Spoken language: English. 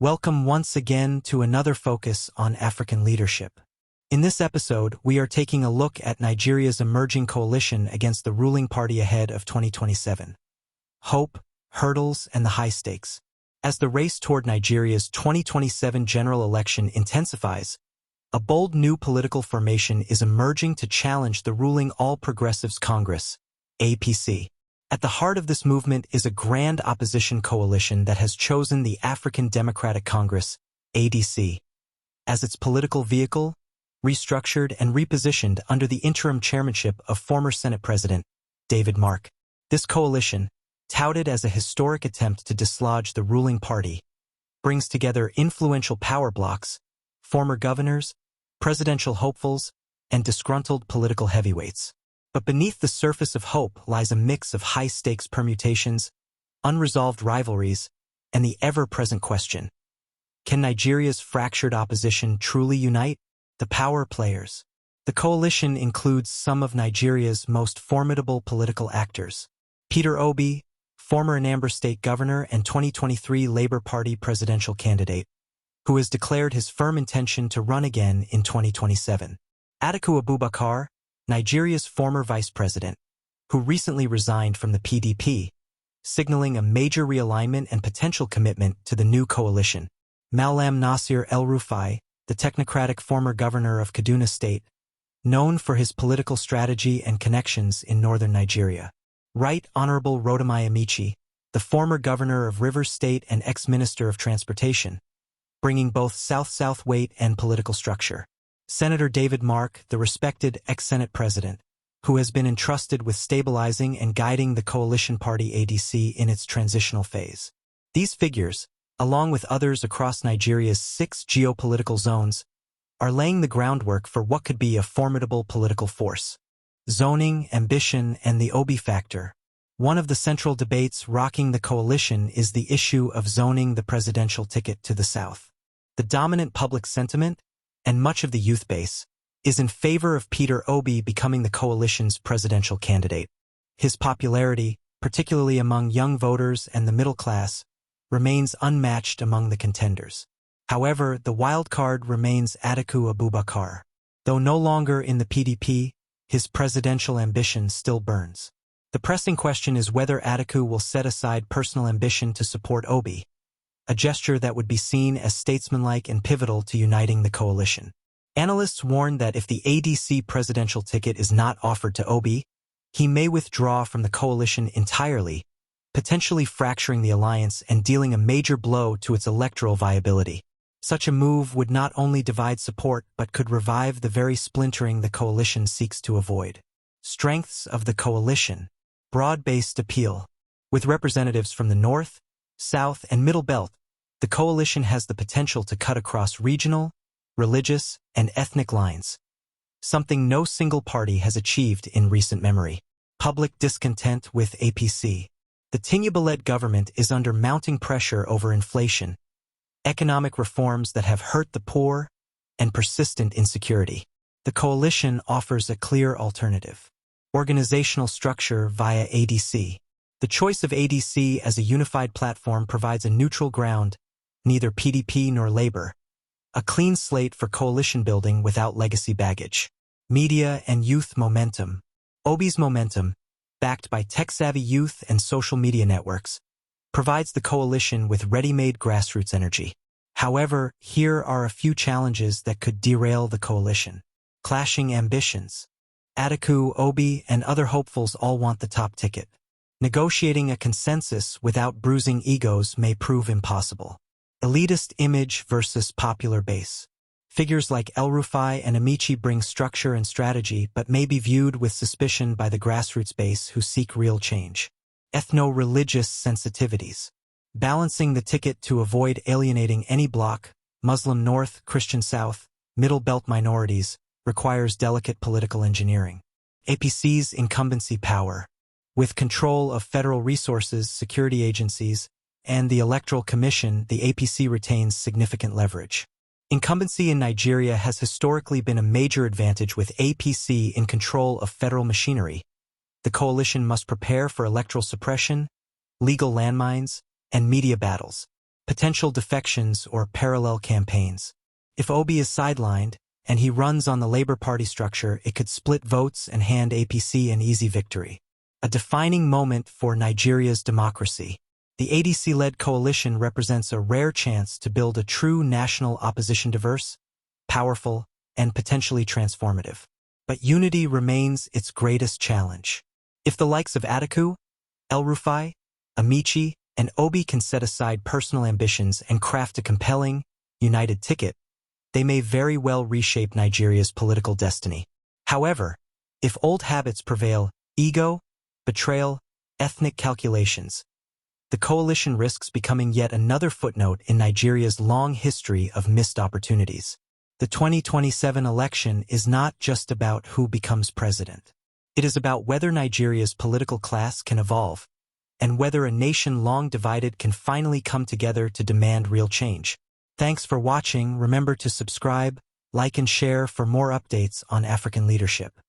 Welcome once again to another focus on African leadership. In this episode, we are taking a look at Nigeria's emerging coalition against the ruling party ahead of 2027. Hope, hurdles, and the high stakes. As the race toward Nigeria's 2027 general election intensifies, a bold new political formation is emerging to challenge the ruling All Progressives Congress, APC. At the heart of this movement is a grand opposition coalition that has chosen the African Democratic Congress, ADC, as its political vehicle, restructured and repositioned under the interim chairmanship of former Senate President David Mark. This coalition, touted as a historic attempt to dislodge the ruling party, brings together influential power blocs, former governors, presidential hopefuls, and disgruntled political heavyweights. But beneath the surface of hope lies a mix of high-stakes permutations, unresolved rivalries, and the ever-present question: can Nigeria's fractured opposition truly unite? The power players. The coalition includes some of Nigeria's most formidable political actors. Peter Obi, former Anambra State Governor and 2023 Labour Party presidential candidate, who has declared his firm intention to run again in 2027. Atiku Abubakar, Nigeria's former vice president, who recently resigned from the PDP, signaling a major realignment and potential commitment to the new coalition. Malam Nasir El-Rufai, the technocratic former governor of Kaduna State, known for his political strategy and connections in northern Nigeria. Right Honorable Rotimi Amici, the former governor of Rivers State and ex-minister of transportation, bringing both South-South weight and political structure. Senator David Mark, the respected ex-Senate president, who has been entrusted with stabilizing and guiding the coalition party ADC in its transitional phase. These figures, along with others across Nigeria's 6 geopolitical zones, are laying the groundwork for what could be a formidable political force. Zoning, ambition, and the Obi factor. One of the central debates rocking the coalition is the issue of zoning the presidential ticket to the south. The dominant public sentiment, and much of the youth base, is in favor of Peter Obi becoming the coalition's presidential candidate. His popularity, particularly among young voters and the middle class, remains unmatched among the contenders. However, the wild card remains Atiku Abubakar. Though no longer in the PDP, his presidential ambition still burns. The pressing question is whether Atiku will set aside personal ambition to support Obi, a gesture that would be seen as statesmanlike and pivotal to uniting the coalition. Analysts warn that if the ADC presidential ticket is not offered to Obi, he may withdraw from the coalition entirely, potentially fracturing the alliance and dealing a major blow to its electoral viability. Such a move would not only divide support but could revive the very splintering the coalition seeks to avoid. Strengths of the coalition. Broad-based appeal. With representatives from the North, South, and Middle Belt, the coalition has the potential to cut across regional, religious, and ethnic lines, something no single party has achieved in recent memory. Public discontent with APC. The Tinubu-led government is under mounting pressure over inflation, economic reforms that have hurt the poor, and persistent insecurity. The coalition offers a clear alternative. Organizational structure via ADC. The choice of ADC as a unified platform provides a neutral ground, neither PDP nor Labour, a clean slate for coalition building without legacy baggage. Media and youth momentum. Obi's momentum, backed by tech-savvy youth and social media networks, provides the coalition with ready-made grassroots energy. However, here are a few challenges that could derail the coalition. Clashing ambitions. Atiku, Obi, and other hopefuls all want the top ticket. Negotiating a consensus without bruising egos may prove impossible. Elitist image versus popular base. Figures like El-Rufai and Amici bring structure and strategy but may be viewed with suspicion by the grassroots base who seek real change. Ethno-religious sensitivities. Balancing the ticket to avoid alienating any bloc, Muslim North, Christian South, Middle Belt minorities, requires delicate political engineering. APC's incumbency power. With control of federal resources, security agencies, and the Electoral Commission, the APC retains significant leverage. Incumbency in Nigeria has historically been a major advantage. With APC in control of federal machinery, the coalition must prepare for electoral suppression, legal landmines, and media battles. potential defections, or parallel campaigns. If Obi is sidelined, and he runs on the Labour Party structure, it could split votes and hand APC an easy victory. A defining moment for Nigeria's democracy. The ADC-led coalition represents a rare chance to build a true national opposition, diverse, powerful, and potentially transformative. But unity remains its greatest challenge. If the likes of Atiku, El-Rufai, Amici, and Obi can set aside personal ambitions and craft a compelling, united ticket, they may very well reshape Nigeria's political destiny. However, if old habits prevail, ego, betrayal, ethnic calculations, the coalition risks becoming yet another footnote in Nigeria's long history of missed opportunities. The 2027 election is not just about who becomes president. It is about whether Nigeria's political class can evolve, and whether a nation long divided can finally come together to demand real change. Thanks for watching. Remember to subscribe, like, and share for more updates on African leadership.